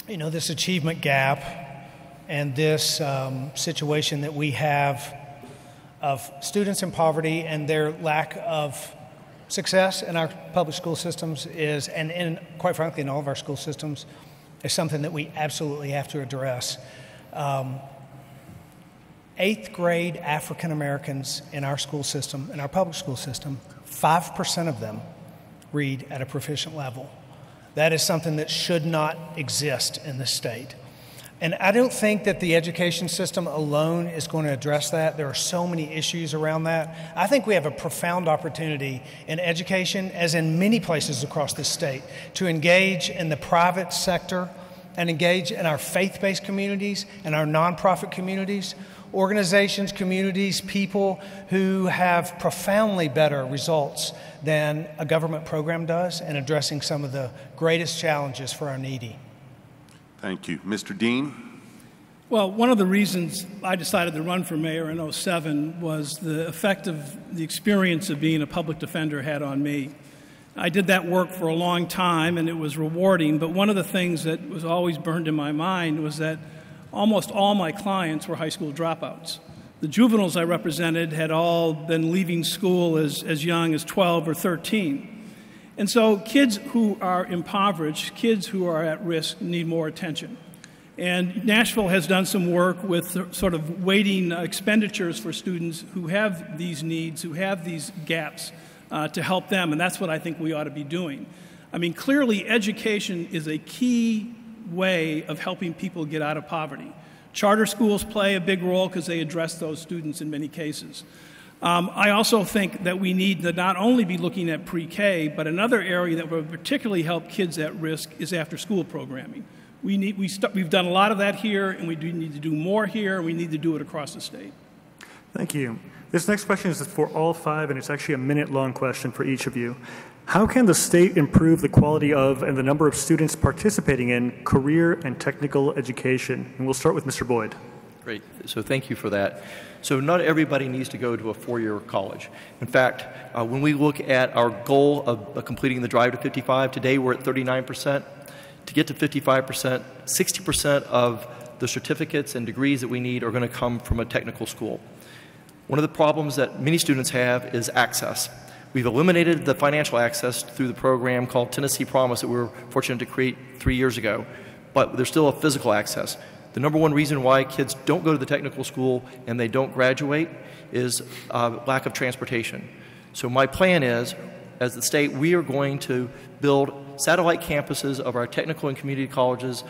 This achievement gap and this situation that we have of students in poverty and their lack of success in our public school systems and quite frankly, in all of our school systems, is something that we absolutely have to address. 8th grade African Americans in our school system, in our public school system, 5% of them read at a proficient level. That is something that should not exist in this state. And I don't think that the education system alone is going to address that. There are so many issues around that. I think we have a profound opportunity in education, as in many places across this state, to engage in the private sector and engage in our faith-based communities and our nonprofit communities, organizations, communities, people who have profoundly better results than a government program does in addressing some of the greatest challenges for our needy. Thank you. Mr. Dean? Well, one of the reasons I decided to run for mayor in 2007 was the effect of the experience of being a public defender had on me. I did that work for a long time, and it was rewarding, but one of the things that was always burned in my mind was that almost all my clients were high school dropouts. The juveniles I represented had all been leaving school as young as 12 or 13. And so kids who are impoverished, kids who are at risk, need more attention. And Nashville has done some work with sort of weighting expenditures for students who have these needs, who have these gaps, to help them, and that's what I think we ought to be doing. I mean, clearly education is a key way of helping people get out of poverty. Charter schools play a big role because they address those students in many cases. I also think that we need to not only be looking at pre-K, but another area that would particularly help kids at risk is after-school programming. We've done a lot of that here, and we do need to do more here, and we need to do it across the state. Thank you. This next question is for all 5, and it's actually a minute-long question for each of you. How can the state improve the quality of and the number of students participating in career and technical education? And we'll start with Mr. Boyd. Great. So thank you for that. So not everybody needs to go to a 4-year college. In fact, when we look at our goal of completing the drive to 55, today we're at 39%. To get to 55%, 60% of the certificates and degrees that we need are going to come from a technical school. One of the problems that many students have is access. We've eliminated the financial access through the program called Tennessee Promise that we were fortunate to create 3 years ago, but there's still a physical access. The number one reason why kids don't go to the technical school and they don't graduate is lack of transportation. So my plan is, as the state, we are going to build satellite campuses of our technical and community colleges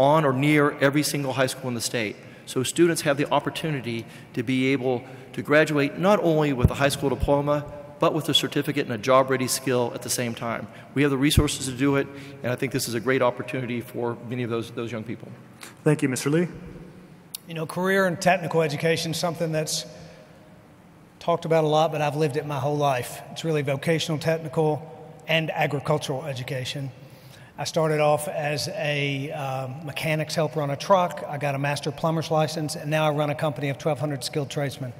on or near every single high school in the state. So students have the opportunity to be able to graduate not only with a high school diploma, but with a certificate and a job-ready skill at the same time. We have the resources to do it, and I think this is a great opportunity for many of those young people. Thank you, Mr. Lee. Career and technical education is something that's talked about a lot, but I've lived it my whole life. It's really vocational, technical, and agricultural education. I started off as a mechanics helper on a truck. I got a master plumber's license, and now I run a company of 1,200 skilled tradesmen.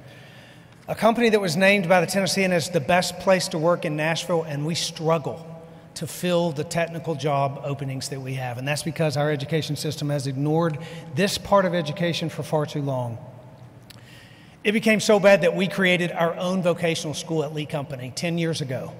A company that was named by the Tennessean as the best place to work in Nashville, and we struggle to fill the technical job openings that we have. And that's because our education system has ignored this part of education for far too long. It became so bad that we created our own vocational school at Lee Company 10 years ago.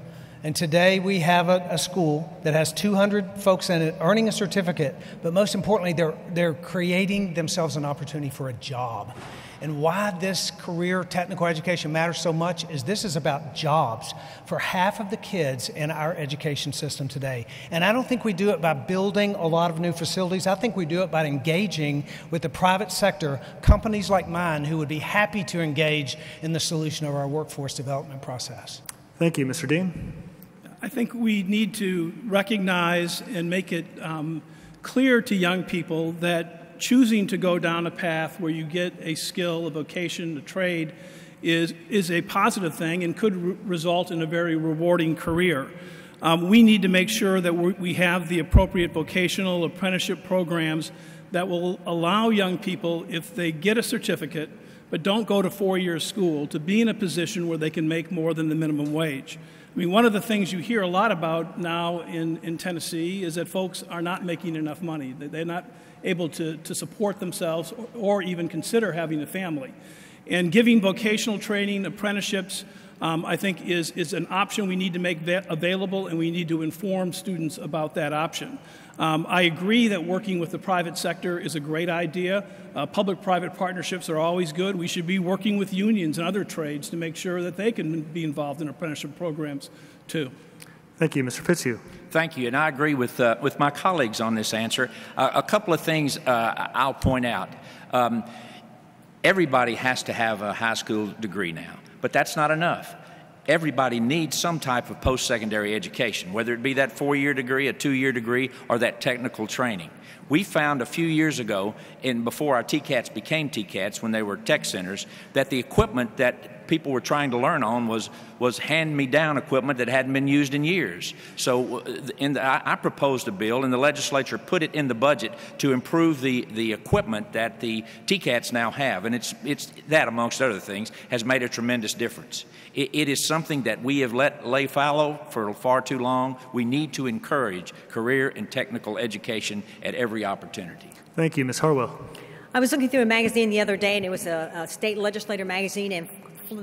And today we have a school that has 200 folks in it earning a certificate, but most importantly, they're creating themselves an opportunity for a job. And why this career technical education matters so much is this is about jobs for half of the kids in our education system today. And I don't think we do it by building a lot of new facilities. I think we do it by engaging with the private sector, companies like mine who would be happy to engage in the solution of our workforce development process. Thank you, Mr. Dean. I think we need to recognize and make it clear to young people that choosing to go down a path where you get a skill, a vocation, a trade is a positive thing and could result in a very rewarding career. We need to make sure that we have the appropriate vocational apprenticeship programs that will allow young people, if they get a certificate but don't go to 4-year school, to be in a position where they can make more than the minimum wage. I mean, one of the things you hear a lot about now in Tennessee is that folks are not making enough money. They're not able to support themselves or even consider having a family. And giving vocational training, apprenticeships, I think is an option we need to make available, and we need to inform students about that option. I agree that working with the private sector is a great idea. Public-private partnerships are always good. We should be working with unions and other trades to make sure that they can be involved in apprenticeship programs too. Thank you, Mr. Fitzhugh. Thank you, and I agree with my colleagues on this answer. A couple of things I'll point out. Everybody has to have a high school degree now, but that's not enough. Everybody needs some type of post-secondary education, whether it be that 4-year degree, a 2-year degree, or that technical training. We found a few years ago, before our TCATs became TCATs, when they were tech centers, that the equipment that people were trying to learn on was hand-me-down equipment that hadn't been used in years. So I proposed a bill, and the legislature put it in the budget to improve the equipment that the TCATs now have. And it's that, amongst other things, has made a tremendous difference. It is something that we have let lay fallow for far too long. We need to encourage career and technical education at every opportunity. Thank you, Ms. Harwell. I was looking through a magazine the other day, and it was a state legislator magazine, and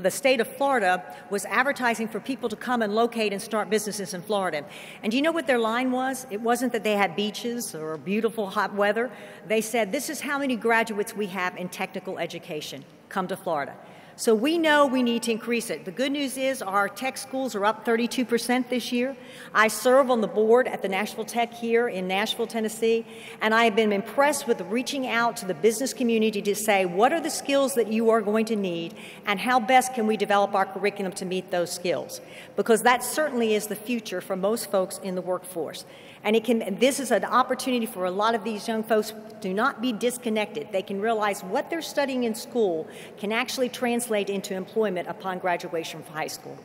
the state of Florida was advertising for people to come and locate and start businesses in Florida. And do you know what their line was? It wasn't that they had beaches or beautiful hot weather. They said, this is how many graduates we have in technical education. Come to Florida. So we know we need to increase it. The good news is our tech schools are up 32% this year. I serve on the board at the Nashville Tech here in Nashville, Tennessee, and I have been impressed with reaching out to the business community to say, what are the skills that you are going to need, and how best can we develop our curriculum to meet those skills? Because that certainly is the future for most folks in the workforce. And this is an opportunity for a lot of these young folks to not be disconnected. They can realize what they're studying in school can actually translate into employment upon graduation from high school.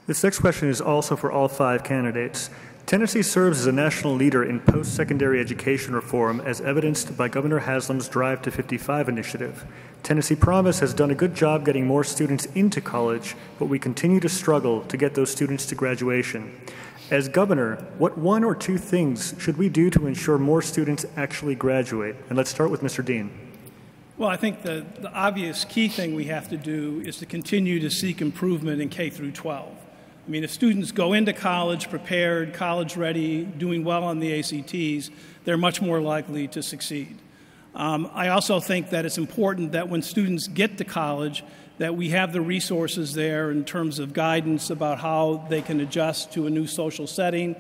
This next question is also for all 5 candidates. Tennessee serves as a national leader in post-secondary education reform as evidenced by Governor Haslam's Drive to 55 initiative. Tennessee Promise has done a good job getting more students into college, but we continue to struggle to get those students to graduation. As governor, what 1 or 2 things should we do to ensure more students actually graduate? And let's start with Mr. Dean. Well, I think the obvious key thing we have to do is to continue to seek improvement in K through 12. I mean, if students go into college prepared, college ready, doing well on the ACTs, they're much more likely to succeed. I also think that it's important that when students get to college, that we have the resources there in terms of guidance about how they can adjust to a new social setting,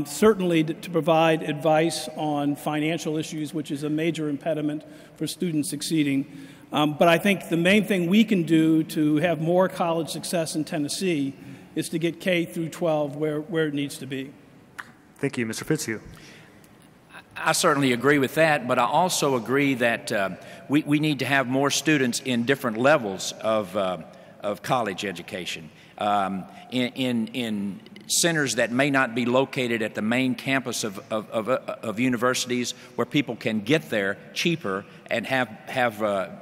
certainly to provide advice on financial issues, which is a major impediment for students succeeding. But I think the main thing we can do to have more college success in Tennessee is to get K through 12 where it needs to be. Thank you, Mr. Fitzhugh. I certainly agree with that, but I also agree that we need to have more students in different levels of college education. In centers that may not be located at the main campus of universities, where people can get there cheaper and have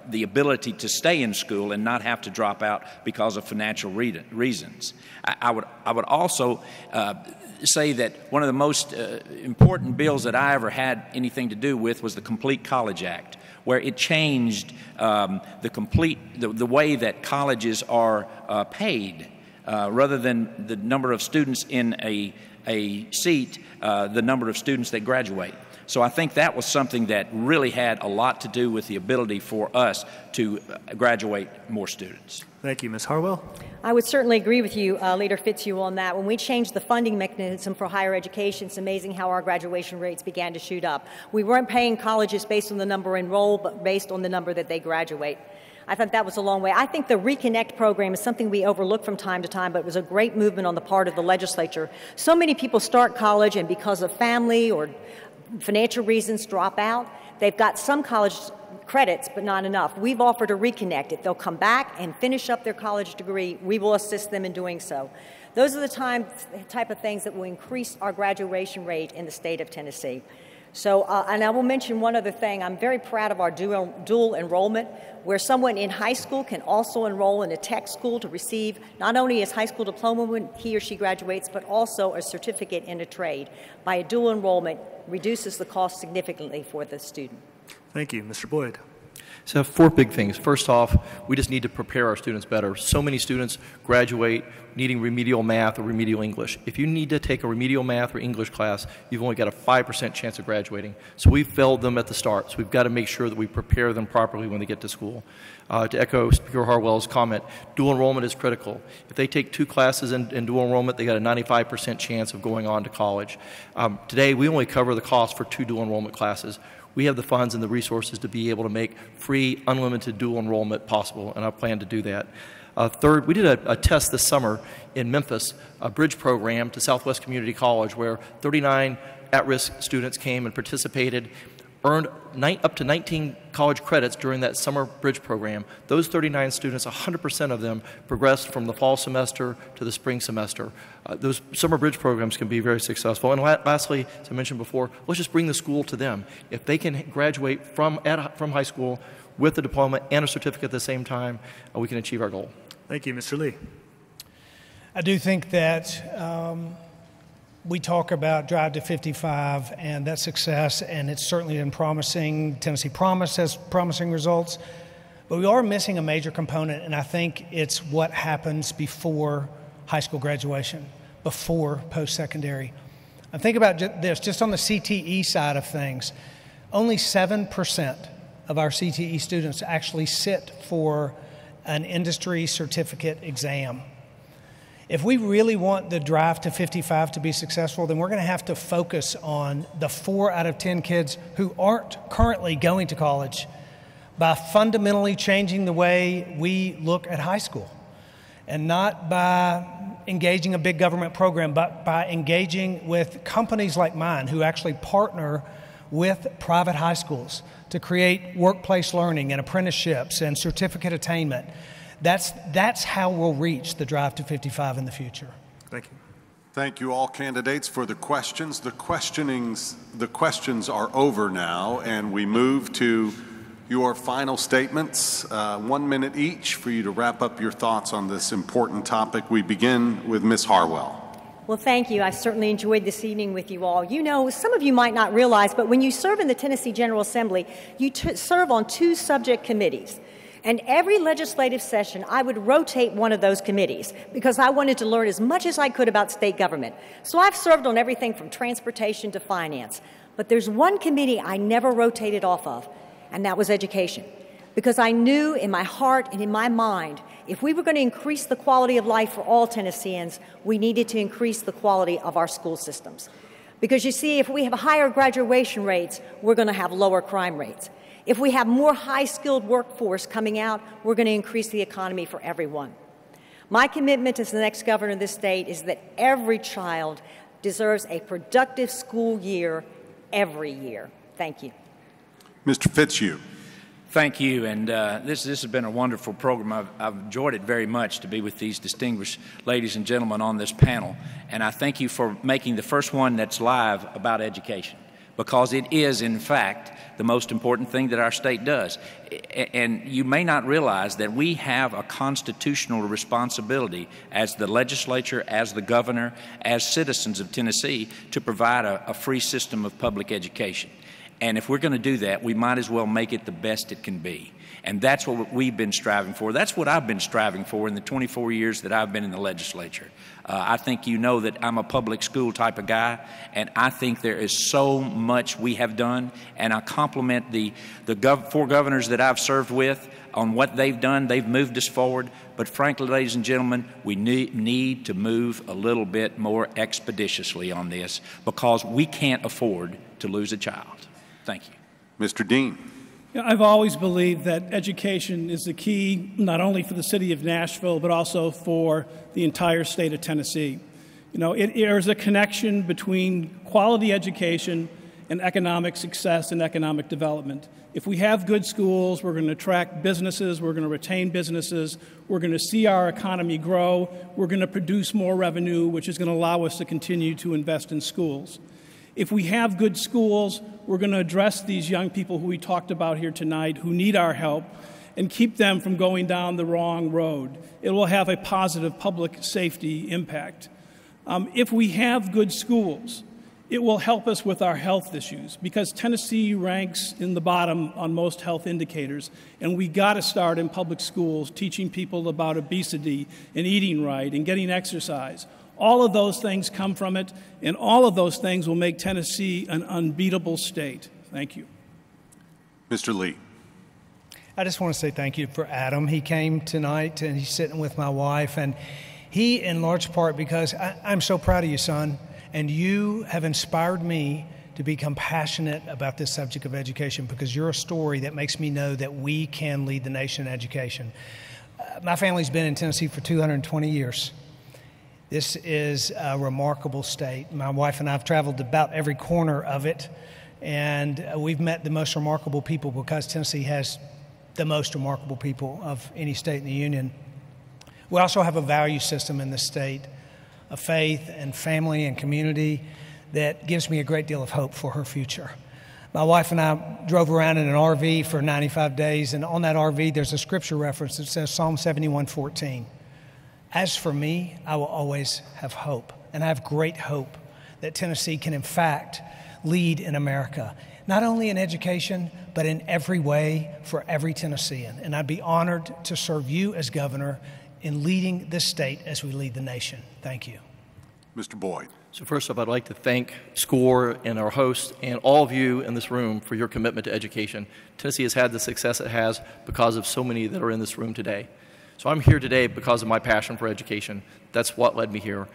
the ability to stay in school and not have to drop out because of financial reasons. I would also say that one of the most important bills that I ever had anything to do with was the Complete College Act, where it changed the way that colleges are paid. rather than the number of students in a seat, the number of students that graduate. So I think that was something that really had a lot to do with the ability for us to graduate more students. Thank you. Ms. Harwell? I would certainly agree with you, Leader Fitzhugh, on that. When we changed the funding mechanism for higher education, it's amazing how our graduation rates began to shoot up. We weren't paying colleges based on the number enrolled, but based on the number that they graduate. I thought that was a long way. I think the Reconnect program is something we overlook from time to time, but it was a great movement on the part of the legislature. So many people start college and because of family or financial reasons drop out. They've got some college credits, but not enough. We've offered a Reconnect. If they'll come back and finish up their college degree, we will assist them in doing so. Those are the type of things that will increase our graduation rate in the state of Tennessee. So, and I will mention one other thing. I'm very proud of our dual enrollment, where someone in high school can also enroll in a tech school to receive not only his high school diploma when he or she graduates, but also a certificate in a trade. By a dual enrollment, reduces the cost significantly for the student. Thank you. Mr. Boyd. So 4 big things. First off, we just need to prepare our students better. So many students graduate needing remedial math or remedial English. If you need to take a remedial math or English class, you've only got a 5% chance of graduating. So we failed them at the start. So we've got to make sure that we prepare them properly when they get to school. To echo Speaker Harwell's comment, dual enrollment is critical. If they take 2 classes in dual enrollment, they got a 95% chance of going on to college. Today, we only cover the cost for 2 dual enrollment classes. We have the funds and the resources to be able to make free, unlimited dual enrollment possible, and I plan to do that. Third, we did a test this summer in Memphis, a bridge program to Southwest Community College, where 39 at-risk students came and participated, earned up to 19 college credits during that summer bridge program. Those 39 students, 100% of them progressed from the fall semester to the spring semester. Those summer bridge programs can be very successful. And lastly, as I mentioned before, let's just bring the school to them. If they can graduate from high school with a diploma and a certificate at the same time, we can achieve our goal. Thank you. Mr. Lee. I do think that we talk about Drive to 55 and that success, and it's certainly been promising. Tennessee Promise has promising results, but we are missing a major component, and I think it's what happens before high school graduation, before post-secondary. And think about this, just on the CTE side of things, only 7% of our CTE students actually sit for an industry certificate exam. If we really want the Drive to 55 to be successful, then we're going to have to focus on the 4 out of 10 kids who aren't currently going to college by fundamentally changing the way we look at high school, and not by engaging a big government program, but by engaging with companies like mine who actually partner with private high schools to create workplace learning and apprenticeships and certificate attainment. That's how we'll reach the Drive to 55 in the future. Thank you. Thank you all candidates for the questions. The questions are over now, and we move to your final statements, 1 minute each for you to wrap up your thoughts on this important topic. We begin with Ms. Harwell. Well, thank you. I certainly enjoyed this evening with you all. You know, some of you might not realize, but when you serve in the Tennessee General Assembly, you serve on 2 subject committees. And every legislative session, I would rotate one of those committees because I wanted to learn as much as I could about state government. So I've served on everything from transportation to finance. But there's one committee I never rotated off of, and that was education. Because I knew in my heart and in my mind, if we were going to increase the quality of life for all Tennesseans, we needed to increase the quality of our school systems. Because you see, if we have higher graduation rates, we're going to have lower crime rates. If we have more high-skilled workforce coming out, we're going to increase the economy for everyone. My commitment as the next governor of this state is that every child deserves a productive school year every year. Thank you. Mr. Fitzhugh. Thank you, and this has been a wonderful program. I've enjoyed it very much to be with these distinguished ladies and gentlemen on this panel, and I thank you for making the first one that's live about education, because it is, in fact, the most important thing that our state does. And you may not realize that we have a constitutional responsibility as the legislature, as the governor, as citizens of Tennessee to provide a free system of public education. And if we're going to do that, we might as well make it the best it can be. And that's what we've been striving for. That's what I've been striving for in the 24 years that I've been in the legislature. I think you know that I'm a public school type of guy, and I think there is so much we have done, and I compliment the four governors that I've served with on what they've done. They've moved us forward. But frankly, ladies and gentlemen, we need to move a little bit more expeditiously on this, because we can't afford to lose a child. Thank you. Mr. Dean. I've always believed that education is the key, not only for the city of Nashville, but also for the entire state of Tennessee. There's a connection between quality education and economic success and economic development. If we have good schools, we're going to attract businesses, we're going to retain businesses, we're going to see our economy grow, we're going to produce more revenue, which is going to allow us to continue to invest in schools. If we have good schools, we're going to address these young people who we talked about here tonight who need our help and keep them from going down the wrong road. It will have a positive public safety impact. If we have good schools, it will help us with our health issues, because Tennessee ranks in the bottom on most health indicators, and we got to start in public schools teaching people about obesity and eating right and getting exercise. All of those things come from it, and all of those things will make Tennessee an unbeatable state. Thank you. Mr. Lee. I just want to say thank you for Adam. He came tonight, and he's sitting with my wife, and he, in large part, because I'm so proud of you, son, and you have inspired me to become passionate about this subject of education, because you're a story that makes me know that we can lead the nation in education. My family's been in Tennessee for 220 years. This is a remarkable state. My wife and I have traveled about every corner of it, and we've met the most remarkable people, because Tennessee has the most remarkable people of any state in the union. We also have a value system in the state of faith and family and community that gives me a great deal of hope for her future. My wife and I drove around in an RV for 95 days, and on that RV there's a scripture reference that says Psalm 71:14. As for me, I will always have hope, and I have great hope that Tennessee can in fact lead in America, not only in education, but in every way for every Tennessean. And I'd be honored to serve you as governor in leading this state as we lead the nation. Thank you. Mr. Boyd. So first off, I'd like to thank SCORE and our host and all of you in this room for your commitment to education. Tennessee has had the success it has because of so many that are in this room today. So I'm here today because of my passion for education. That's what led me here.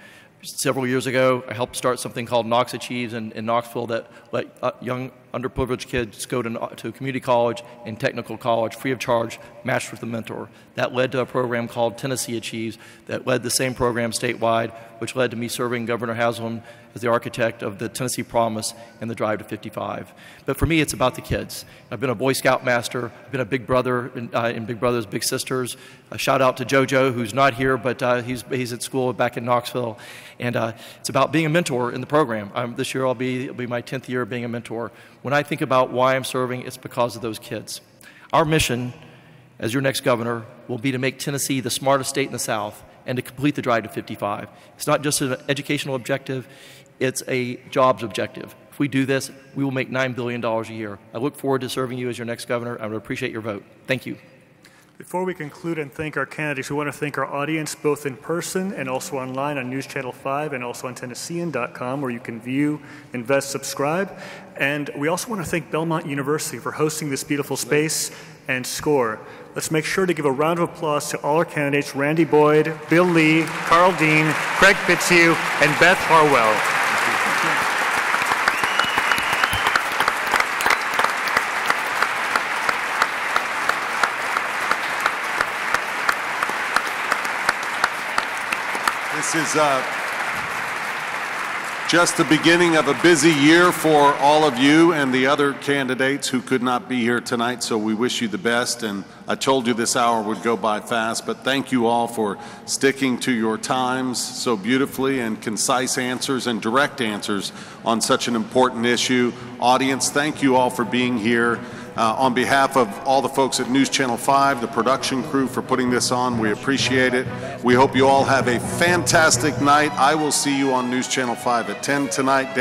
Several years ago, I helped start something called Knox Achieves in Knoxville that let young underprivileged kids go to community college and technical college free of charge, matched with a mentor. That led to a program called Tennessee Achieves that led the same program statewide, which led to me serving Governor Haslam as the architect of the Tennessee Promise and the Drive to 55. But for me, it's about the kids. I've been a Boy Scout master. I've been a big brother in Big Brothers Big Sisters. A shout out to JoJo, who's not here, but he's at school back in Knoxville. And it's about being a mentor in the program. This year it'll be my 10th year of being a mentor. When I think about why I'm serving, it's because of those kids. Our mission as your next governor will be to make Tennessee the smartest state in the South and to complete the Drive to 55. It's not just an educational objective, it's a jobs objective. If we do this, we will make $9 billion a year. I look forward to serving you as your next governor. I would appreciate your vote. Thank you. Before we conclude and thank our candidates, we want to thank our audience both in person and also online on NewsChannel 5 and also on Tennessean.com, where you can view, invest, subscribe. And we also want to thank Belmont University for hosting this beautiful space and SCORE. Let's make sure to give a round of applause to all our candidates: Randy Boyd, Bill Lee, Carl Dean, Craig Fitzhugh, and Beth Harwell. This is just the beginning of a busy year for all of you and the other candidates who could not be here tonight, so we wish you the best. And I told you this hour would go by fast, but thank you all for sticking to your times so beautifully, and concise answers and direct answers on such an important issue. Audience, thank you all for being here. On behalf of all the folks at News Channel 5, the production crew, for putting this on, we appreciate it. We hope you all have a fantastic night. I will see you on News Channel 5 at 10 tonight.